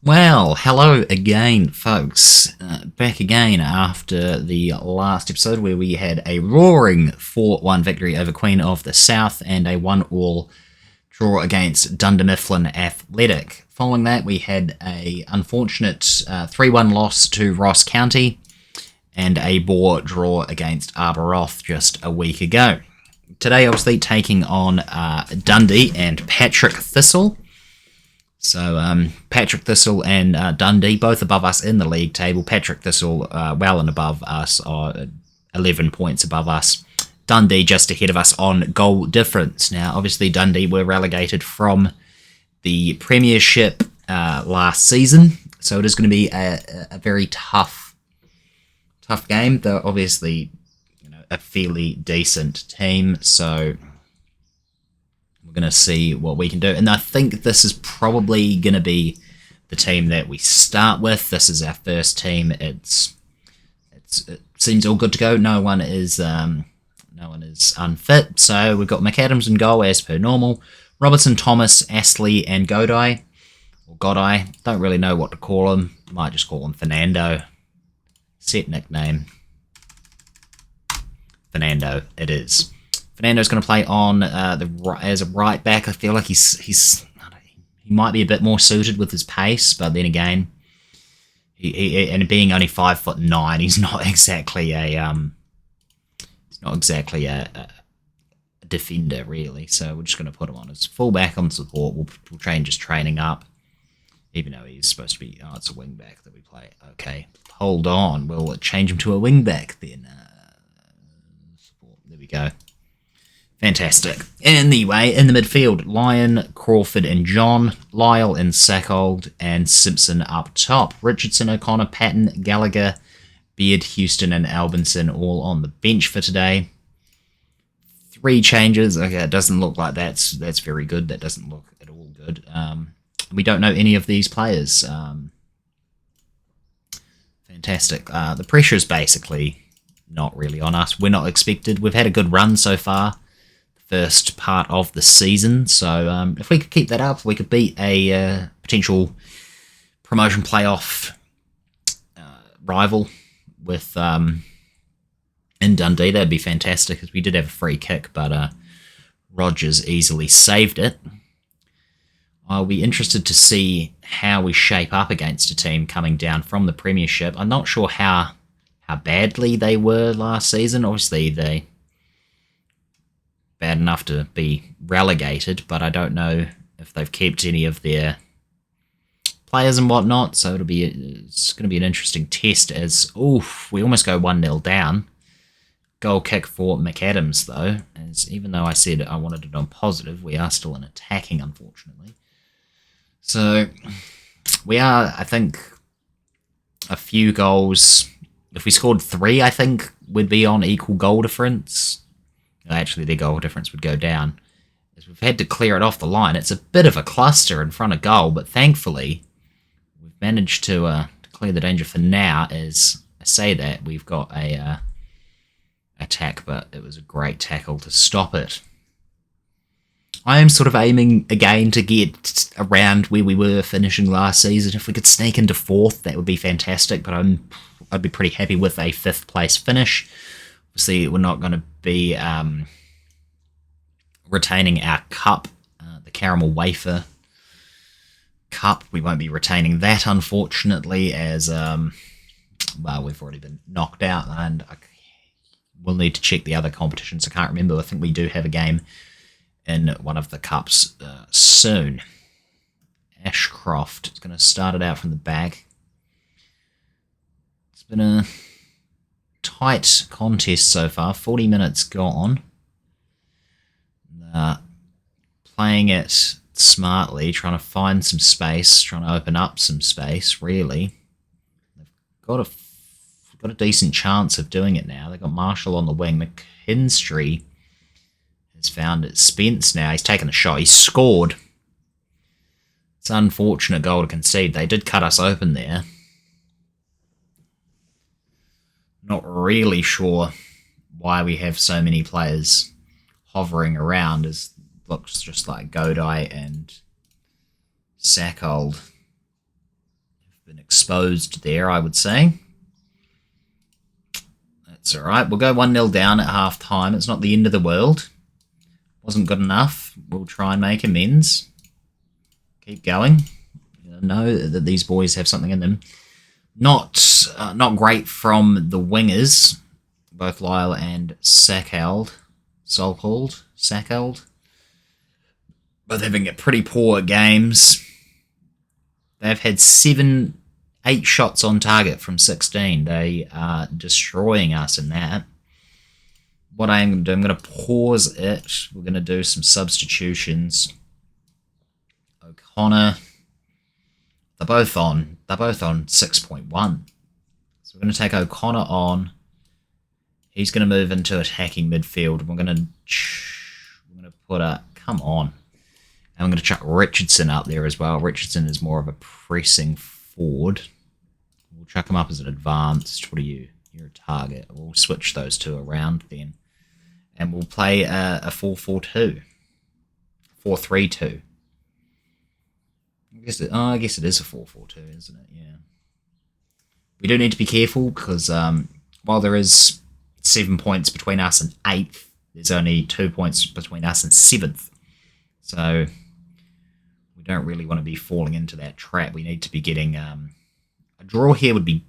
Well, hello again, folks. Back again after the last episode where we had a roaring 4-1 victory over Queen of the South and a 1-all draw against Dunder Mifflin Athletic. Following that, we had a unfortunate 3-1 loss to Ross County and a bore draw against Arboroath just a week ago. Today, obviously, taking on Dundee and Patrick Thistle. So Patrick Thistle and Dundee, both above us in the league table. Patrick Thistle well and above us, are 11 points above us. Dundee just ahead of us on goal difference. Now, obviously, Dundee were relegated from the Premiership last season, so it is going to be a very tough game. They're obviously a fairly decent team, so we're going to see what we can do. And I think this is probably going to be the team that we start with. This is our first team. It seems all good to go. No one is unfit. So we've got McAdams in goal as per normal. Robertson, Thomas, Astley, and Godai. Or Godai. Don't really know what to call him. Might just call him Fernando. Set nickname. Fernando it is. Fernando's going to play on as a right back. I feel like he might be a bit more suited with his pace, but then again, he and being only 5'9", he's not exactly a defender really. So we're just going to put him on as fullback on support. We'll train just training up, even though he's supposed to be. Oh, it's a wing back that we play. Okay, hold on. We'll change him to a wing back then. Support. There we go. Fantastic. Anyway, in the midfield, Lyon, Crawford and John, Lyle and Sackold, and Simpson up top. Richardson, O'Connor, Patton, Gallagher, Beard, Houston and Albinson all on the bench for today. 3 changes. Okay, it doesn't look like that's very good. That doesn't look at all good. We don't know any of these players. Fantastic. The pressure is basically not really on us. We're not expected. We've had a good run so far. First part of the season, so if we could keep that up, we could beat a potential promotion playoff rival with in Dundee. That'd be fantastic, because we did have a free kick, but Rogers easily saved it. I'll be interested to see how we shape up against a team coming down from the Premiership. I'm not sure how badly they were last season. Obviously, they bad enough to be relegated, but I don't know if they've kept any of their players and whatnot, so it's going to be an interesting test as, we almost go 1-0 down. Goal kick for McAdams, though, as even though I said I wanted it on positive, we are still in attacking, unfortunately. So, we are, I think, a few goals. If we scored 3, I think we'd be on equal goal difference. Actually, their goal difference would go down, as we've had to clear it off the line. It's a bit of a cluster in front of goal, but thankfully we've managed to clear the danger for now. As I say that, we've got a attack, but it was a great tackle to stop it. I am sort of aiming again to get around where we were finishing last season. If we could sneak into 4th, that would be fantastic, but I'd be pretty happy with a 5th place finish. Obviously, we're not going to be retaining our cup, the Caramel Wafer Cup. We won't be retaining that, unfortunately, as we've already been knocked out, and we'll need to check the other competitions. I can't remember. I think we do have a game in one of the cups soon. Ashcroft is going to start it out from the back. It's been a tight contest so far. 40 minutes gone. Playing it smartly, trying to find some space, trying to open up some space, really. They've got a decent chance of doing it now. They've got Marshall on the wing. McKinstry has found it. Spence now. He's taken a shot. He's scored. It's an unfortunate goal to concede. They did cut us open there. Not really sure why we have so many players hovering around. It looks just like Godai and Sackold been exposed there, I would say. That's alright. We'll go 1-0 down at half time. It's not the end of the world. Wasn't good enough. We'll try and make amends. Keep going. Know that these boys have something in them. Not great from the wingers, both Lyle and Sackeld. Sackeld. Both having pretty poor games. They've had 8 shots on target from 16. They are destroying us in that. What I'm going to do, I'm going to pause it. We're going to do some substitutions. O'Connor. They're both on 6.1. So we're going to take O'Connor on. He's going to move into attacking midfield. We're going to put come on. And I'm going to chuck Richardson up there as well. Richardson is more of a pressing forward. We'll chuck him up as an advanced. What are you? You're a target. We'll switch those two around then. And we'll play a 4-4-2. 4-3-2. I guess it is a 4-4-2, isn't it? Yeah. We do need to be careful because while there is 7 points between us and 8th, there's only 2 points between us and 7th. So we don't really want to be falling into that trap. We need to be getting a draw here would be,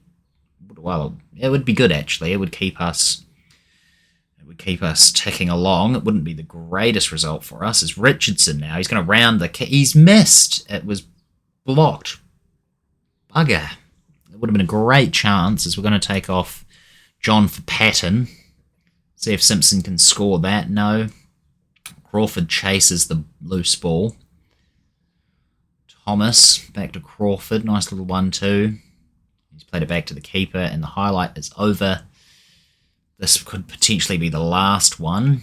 well, it would be good actually. It would keep us ticking along. It wouldn't be the greatest result for us. It's Richardson now. He's going to round the he's missed. It was blocked. Bugger. It would have been a great chance as we're going to take off John for Patton. See if Simpson can score that. No. Crawford chases the loose ball. Thomas back to Crawford. Nice little 1-2. He's played it back to the keeper and the highlight is over. This could potentially be the last one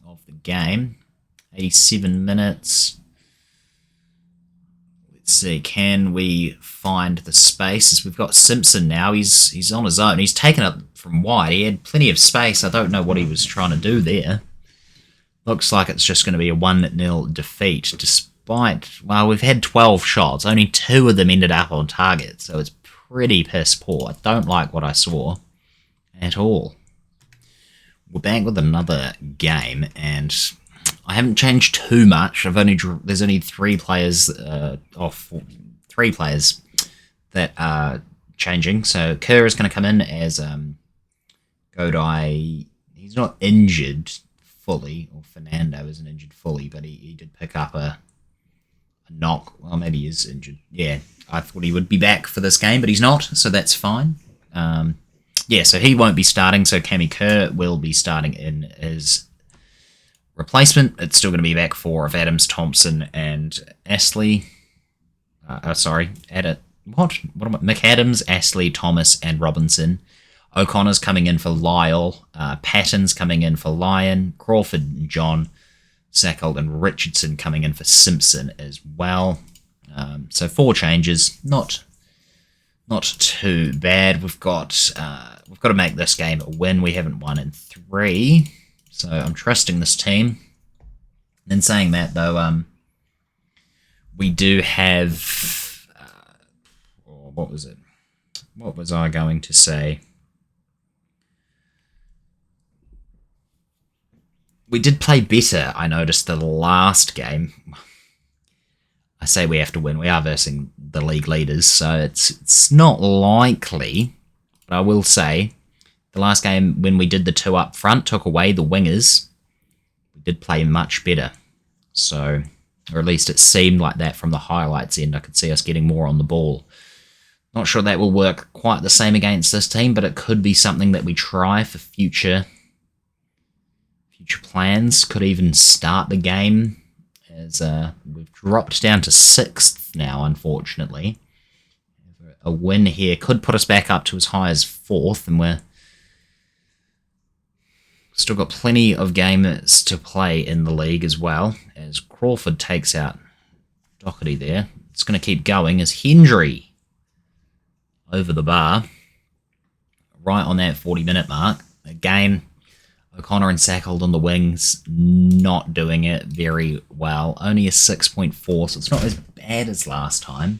of the game. 87 minutes. Let's see, can we find the spaces? We've got Simpson now. He's on his own. He's taken it from wide. He had plenty of space. I don't know what he was trying to do there. Looks like it's just going to be a 1-0 defeat, despite, well, we've had 12 shots. Only 2 of them ended up on target, so it's pretty piss poor. I don't like what I saw at all. We're back with another game, and I haven't changed too much. There's only 3 players, 3 players that are changing. So Kerr is going to come in as Godai. He's not injured fully, or Fernando isn't injured fully, but he did pick up a knock. Well, maybe he is injured. Yeah, I thought he would be back for this game, but he's not, so that's fine. Yeah, so he won't be starting, so Cammy Kerr will be starting in his replacement. It's still going to be back 4 of Adams, Thompson, and Astley. McAdams, Astley, Thomas, and Robinson. O'Connor's coming in for Lyle. Patton's coming in for Lyon. Crawford and John. Sackeld and Richardson coming in for Simpson as well. So 4 changes. Not too bad. We've got to make this game a win. We haven't won in 3. So I'm trusting this team. In saying that, though, we do have... what was it? What was I going to say? We did play better, I noticed, the last game. I say we have to win. We are versing the league leaders, so it's not likely. But I will say, the last game when we did the 2 up front, took away the wingers, we did play much better. So, or at least it seemed like that from the highlights end. I could see us getting more on the ball. Not sure that will work quite the same against this team, but it could be something that we try for future plans. Could even start the game, as we've dropped down to 6th now, unfortunately. A win here could put us back up to as high as 4th, and we're still got plenty of games to play in the league as well, as Crawford takes out Doherty there. It's going to keep going as Hendry over the bar, right on that 40-minute mark. Again, O'Connor and Sackhold on the wings, not doing it very well. Only a 6.4, so it's not as bad as last time.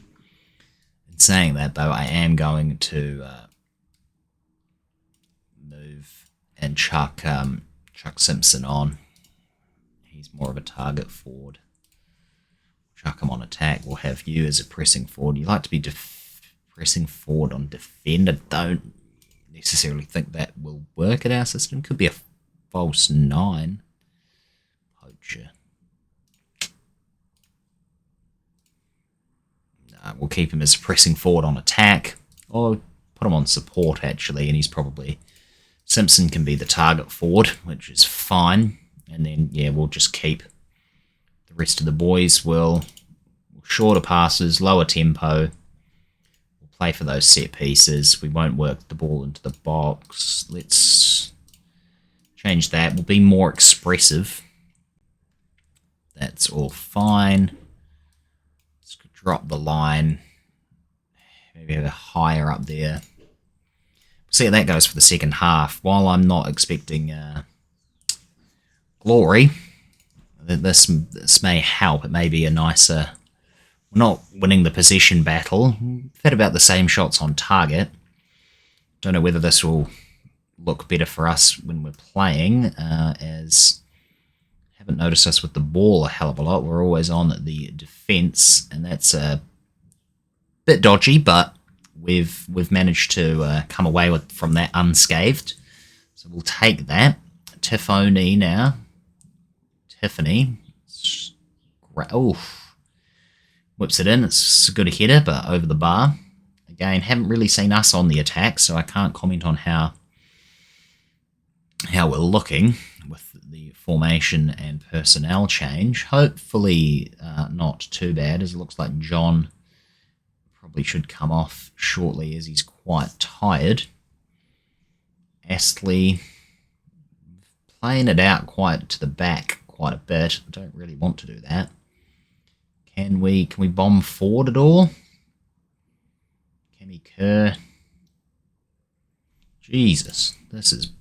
saying that, though, I am going to move and chuck Simpson on. He's more of a target forward. Chuck him on attack. We'll have you as a pressing forward. You like to be pressing forward on defend. I don't necessarily think that will work at our system. Could be a false 9. Poacher. We'll keep him as pressing forward on attack. Or put him on support, actually, and he's probably... Simpson can be the target forward, which is fine. And then, yeah, we'll just keep the rest of the boys. Will shorter passes, lower tempo. We'll play for those set pieces. We won't work the ball into the box. Let's change that. We'll be more expressive. That's all fine. Let's drop the line. Maybe have a higher up there. See how that goes for the second half. While I'm not expecting glory, this may help. It may be a nicer... We're not winning the possession battle. We've had about the same shots on target. Don't know whether this will look better for us when we're playing, as haven't noticed us with the ball a hell of a lot. We're always on the defence, and that's a bit dodgy, but we've managed to come away from that unscathed. So we'll take that. Tiffany now. Tiffany. Oh, whips it in. It's a good header, but over the bar. Again, haven't really seen us on the attack, so I can't comment on how we're looking with the formation and personnel change. Hopefully not too bad, as it looks like John probably should come off shortly, as he's quite tired. Astley playing it out quite to the back quite a bit. I don't really want to do that. Can we bomb forward at all? Cammy Kerr. Jesus, this is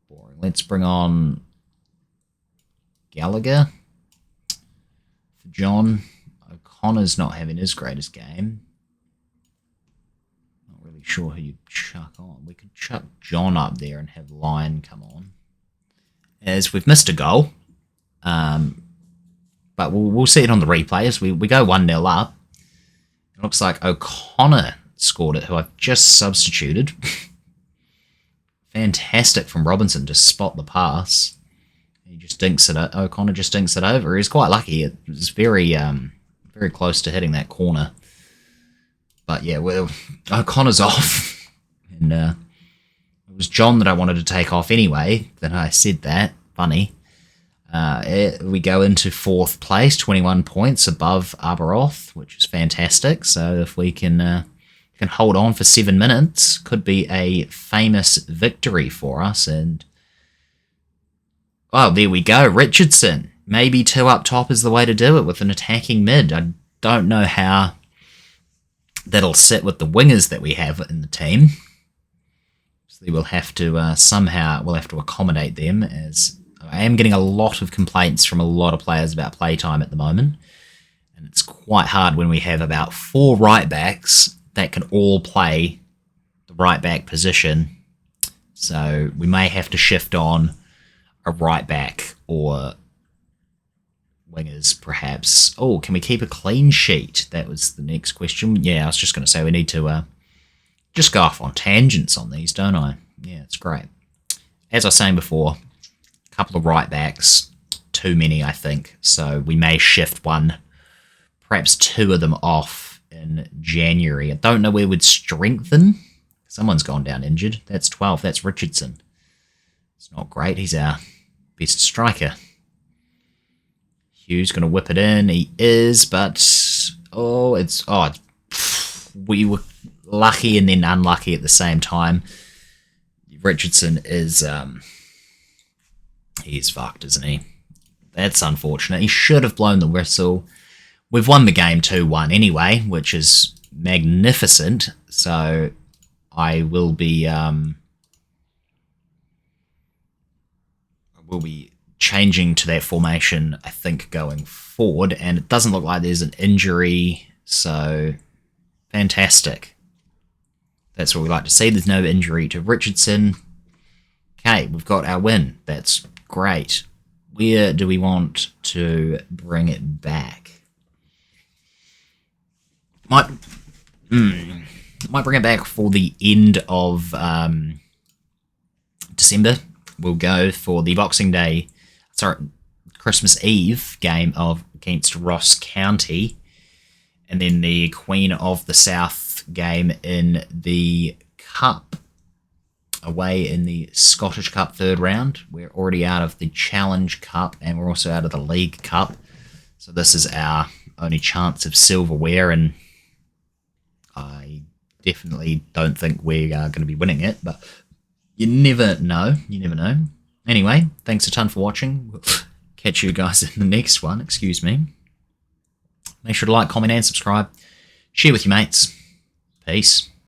boring. Let's bring on Gallagher for John. O'Connor's not having his greatest game. Not really sure who you'd chuck on. We could chuck John up there and have Lyon come on, as we've missed a goal. But we'll see it on the replays. We go 1-0 up. It looks like O'Connor scored it, who I've just substituted. Fantastic from Robinson to spot the pass. He just dinks it. O'Connor just dinks it over. He's quite lucky. It was very close to hitting that corner. But yeah, well, O'Connor's off. And it was John that I wanted to take off anyway. That I said that. Funny. We go into 4th place, 21 points above Arboroth, which is fantastic. So if we can hold on for 7 minutes, could be a famous victory for us. And oh, there we go, Richardson. Maybe 2 up top is the way to do it with an attacking mid. I don't know how that'll sit with the wingers that we have in the team. So we'll have to somehow accommodate them, as I am getting a lot of complaints from a lot of players about playtime at the moment, and it's quite hard when we have about 4 right backs that can all play the right back position. So we may have to shift on a right back or wingers, perhaps. Oh, can we keep a clean sheet? That was the next question. Yeah, I was just going to say we need to just go off on tangents on these, don't I? Yeah, it's great. As I was saying before, couple of right backs, too many, I think. So we may shift one, perhaps 2 of them off in January. I don't know where we'd strengthen. Someone's gone down injured. That's 12. That's Richardson. It's not great. He's our best striker. Hugh's going to whip it in. He is, but we were lucky and then unlucky at the same time. Richardson is he's fucked, isn't he? That's unfortunate. He should have blown the whistle. We've won the game 2-1 anyway, which is magnificent. So I will be changing to that formation, I think, going forward. And it doesn't look like there's an injury, so Fantastic. That's what we like to see. There's no injury to Richardson. Okay, we've got our win. That's great. Where do we want to bring it back? Might bring it back for the end of December. We'll go for the Christmas Eve game against Ross County, and then the Queen of the South game in the Cup, away in the Scottish Cup third round. We're already out of the Challenge Cup, and we're also out of the League Cup. So this is our only chance of silverware, and I definitely don't think we are going to be winning it, but you never know. You never know. Anyway, thanks a ton for watching. We'll catch you guys in the next one. Excuse me. Make sure to like, comment, and subscribe. Share with your mates. Peace.